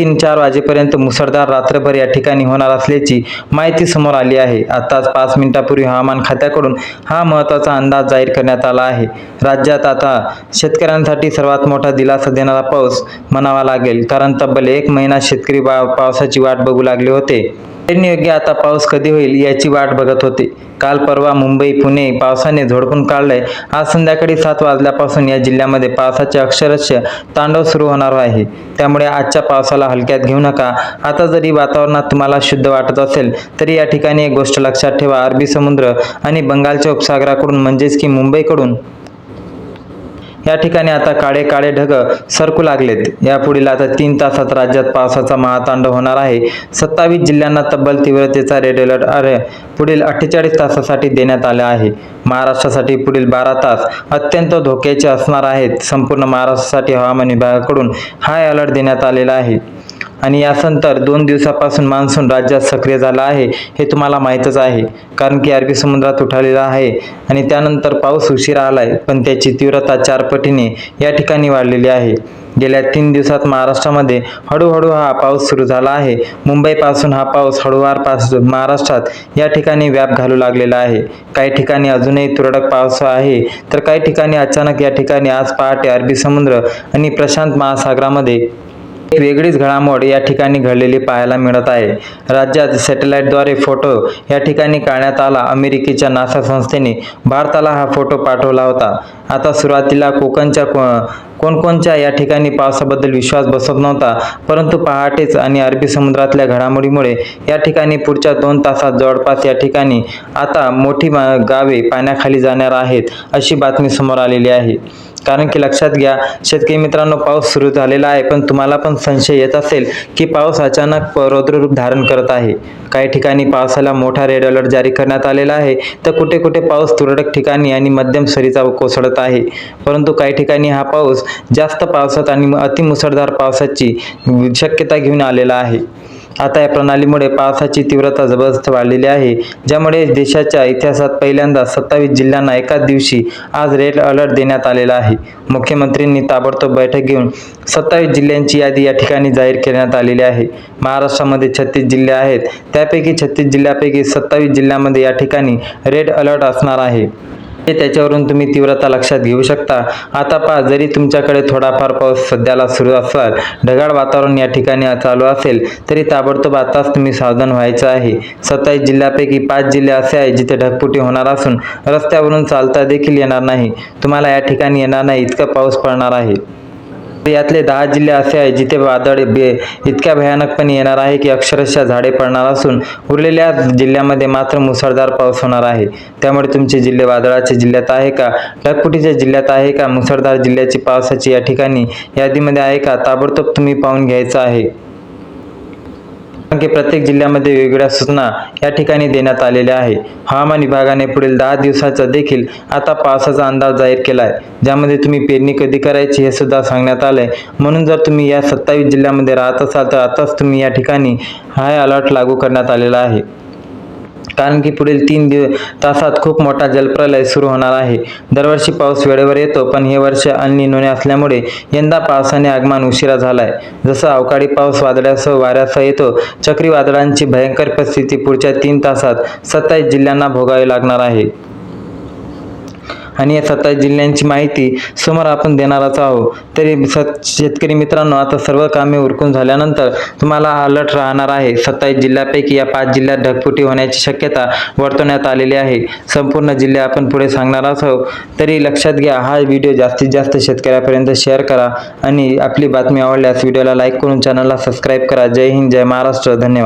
3-4 वाजेपर्यंत मुसळधार रात्रभर या ठिकाणी होणार असल्याची माहिती समोर आली आहे. आताच 5 मिनिटांपूर्वी हवामान खात्याकडून हा महत्त्वाचा अंदाज जाहीर करण्यात आला आहे. राज्यात आता शेतकऱ्यांसाठी सर्वात मोठा दिलासा देणारा पाऊस म्हणावा लागेल, कारण तब्बल 1 महिना शेतकरी पावसाची वाट बघू लागले होते. पेरणीयोग्य आता पाऊस कधी होईल याची वाट बघत होते. काल परवा मुंबई, पुणे पावसाने झोडपून काढलंय. आज संध्याकाळी 7 वाजल्यापासून या जिल्ह्यामध्ये पावसाचे अक्षरशः तांडव सुरू होणार आहे. त्यामुळे आजच्या पावसाला हलक्यात घेऊ नका. आता जरी वातावरणात तुम्हाला शुद्ध वाटत असेल तरी या ठिकाणी एक गोष्ट लक्षात ठेवा, अरबी समुद्र आणि बंगालच्या उपसागराकडून म्हणजेच की मुंबईकडून या ठिकाणी आता काळे काळे ढग सरकू लागलेत. यापुढील आता 3 तासात राज्यात पावसाचा महातांडव होणार आहे. 27 जिल्ह्यांना तब्बल तीव्रतेचा रेड अलर्ट पुढील 48 तासासाठी देण्यात आला आहे. महाराष्ट्रासाठी पुढील 12 तास अत्यंत धोक्याचे असणार आहेत. संपूर्ण महाराष्ट्रासाठी हवामान विभागाकडून हाय अलर्ट देण्यात आलेला आहे. आणि यानंतर 2 दिवसापासून मान्सून राज्यात सक्रिय झाला आहे हे तुम्हाला माहीतच आहे, कारण की अरबी समुद्रात उठालेला आहे आणि त्यानंतर पाऊस उशिरा आलाय, पण त्याची तीव्रता 4 पटीने या ठिकाणी वाढलेली आहे. गेल्या 3 दिवसात महाराष्ट्रामध्ये हळूहळू हा पाऊस सुरू झाला आहे. मुंबईपासून हा पाऊस हळूवार महाराष्ट्रात या ठिकाणी व्याप घालू लागलेला आहे. काही ठिकाणी अजूनही तुरळक पाऊस आहे, तर काही ठिकाणी अचानक या ठिकाणी आज पहाटे अरबी समुद्र आणि प्रशांत महासागरामध्ये एक वेगळीच घडामोड या ठिकाणी घडलेली पाहायला मिळत आहे. राज्यात सॅटेलाईटद्वारे फोटो या ठिकाणी काढण्यात आला. अमेरिकेच्या नासा संस्थेने भारताला हा फोटो पाठवला होता. आता सुरुवातीला कोकणच्या या ठिकाणी पावसाबद्दल विश्वास बसत नव्हता, परंतु पहाटेच आणि अरबी समुद्रातल्या घडामोडीमुळे या ठिकाणी पुढच्या 2 तासात जवळपास या ठिकाणी आता मोठी गावे पाण्याखाली जाणार आहेत अशी बातमी समोर आलेली आहे. कारण की लक्षात घ्या शेतकरी मित्रांनो, पाऊस सुरू झालेला आहे, पण तुम्हाला पण संशय येत असेल की पाऊस अचानक रौद्र रूप धारण करत आहे. काही ठिकाणी पावसाला मोठा रेड अलर्ट जारी करण्यात आलेला आहे, तर कुठे कुठे पाऊस तुरळक ठिकाणी आणि मध्यम सरीचा कोसळत आहे. परंतु काही ठिकाणी हा पाऊस जास्त पावसात आणि अतिमुसळधार पावसाची शक्यता घेऊन आलेला आहे. आता या प्रणालीमुळे पावसाची तीव्रता जबरदस्त वाढलेली आहे, ज्यामुळे देशाच्या इतिहासात पहिल्यांदा 27 जिल्ह्यांना एकाच दिवशी आज रेड अलर्ट देण्यात आलेला आहे. मुख्यमंत्र्यांनी ताबडतोब बैठक घेऊन 27 जिल्ह्यांची यादी या ठिकाणी जाहीर करण्यात आलेली आहे. महाराष्ट्रामध्ये 36 जिल्हे आहेत. त्यापैकी 36 जिल्ह्यापैकी 27 जिल्ह्यांमध्ये या ठिकाणी रेड अलर्ट असणार आहे. त्याच्यावरून तुम्ही तीव्रता लक्षात घेऊ शकता. आता पहा, जरी तुमच्याकडे थोडाफार पाऊस सध्याला सुरू असेल, ढगाळ वातावरण या ठिकाणी चालू असेल, तरी ताबडतोब आताच तुम्ही सावधान व्हायचं आहे. 27 जिल्ह्यापैकी 5 जिल्हे असे आहेत जिथे ढगफुटी होणार असून रस्त्यावरून चालता देखील येणार नाही. तुम्हाला या ठिकाणी येणार नाही इतका पाऊस पडणार आहे. यातले 10 जिल्हे असे आहेत जिथे वादळ इतक्या भयानकपणे येणार आहे की अक्षरशः झाडे पडणार असून उरलेल्या जिल्ह्यामध्ये मात्र मुसळधार पाऊस होणार आहे. त्यामुळे तुमचे जिल्हे वादळाच्या जिल्ह्यात आहे का, ढगफुटीच्या जिल्ह्यात आहे का, मुसळधार जिल्ह्याची पावसाची या ठिकाणी यादीमध्ये आहे का, ताबडतोब तुम्ही पाहून घ्यायचं आहे. कारण की प्रत्येक जिल्ह्यामध्ये वेगवेगळ्या सूचना या ठिकाणी देण्यात आलेल्या आहे. हवामान विभागाने पुढील 10 दिवसाचा देखील आता पावसाचा अंदाज जाहीर केला आहे, ज्यामध्ये तुम्ही पेरणी कधी करायची हे सुद्धा सांगण्यात आलंय. म्हणून जर तुम्ही या 27 जिल्ह्यामध्ये राहत असाल तर आताच तुम्ही या ठिकाणी हाय अलर्ट लागू करण्यात आलेला आहे. कारण की पुढील 3 तासात खूप मोठा जलप्रलय सुरू होणार आहे. दरवर्षी पाऊस वेळेवर येतो, पण हे वर्ष अल निनोने असल्यामुळे यंदा पावसाने आगमन उशिरा झालाय. जसं अवकाळी पाऊस वादळासह वाऱ्यासह येतो, चक्रीवादळांची भयंकर परिस्थिती पुढच्या 3 तासात 27 जिल्ह्यांना भोगावी लागणार आहे. आणि या 27 जिल्ह्यांची माहिती समोर आपण देणारच आहोत. तरी शेतकरी मित्रांनो, आता सर्व कामे उरकून झाल्यानंतर तुम्हाला अलर्ट राहणार आहे. 27 जिल्ह्यापैकी या 5 जिल्ह्यात ढगफुटी होण्याची शक्यता वर्तवण्यात आलेली आहे. संपूर्ण जिल्हे आपण पुढे सांगणार आहोत. तरी लक्षात घ्या, हा व्हिडिओ जास्तीत जास्त शेतकऱ्यापर्यंत शेअर करा आणि आपली बातमी आवडल्यास व्हिडिओला लाईक करून चॅनलला सबस्क्राईब करा. जय हिंद, जय महाराष्ट्र. धन्यवाद.